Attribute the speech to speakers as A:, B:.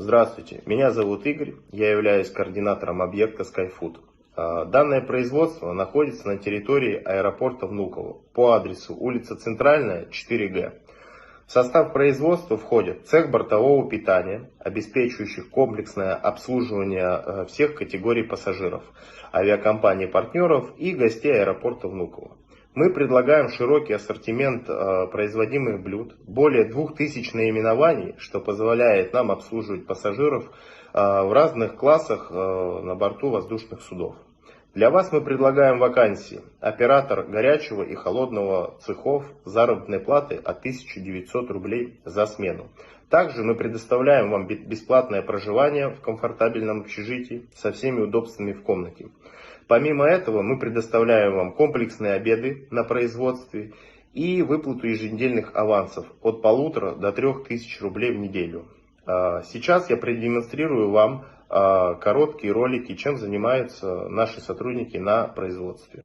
A: Здравствуйте, меня зовут Игорь, я являюсь координатором объекта SkyFood. Данное производство находится на территории аэропорта Внуково по адресу улица Центральная, 4Г. В состав производства входит цех бортового питания, обеспечивающих комплексное обслуживание всех категорий пассажиров, авиакомпаний-партнеров и гостей аэропорта Внуково. Мы предлагаем широкий ассортимент производимых блюд, более 2000 наименований, что позволяет нам обслуживать пассажиров в разных классах на борту воздушных судов. Для вас мы предлагаем вакансии: оператор горячего и холодного цехов с заработной платой от 1900 рублей за смену. Также мы предоставляем вам бесплатное проживание в комфортабельном общежитии со всеми удобствами в комнате. Помимо этого мы предоставляем вам комплексные обеды на производстве и выплату еженедельных авансов от 1500 до 3000 рублей в неделю. Сейчас я продемонстрирую вам короткие ролики, чем занимаются наши сотрудники на производстве.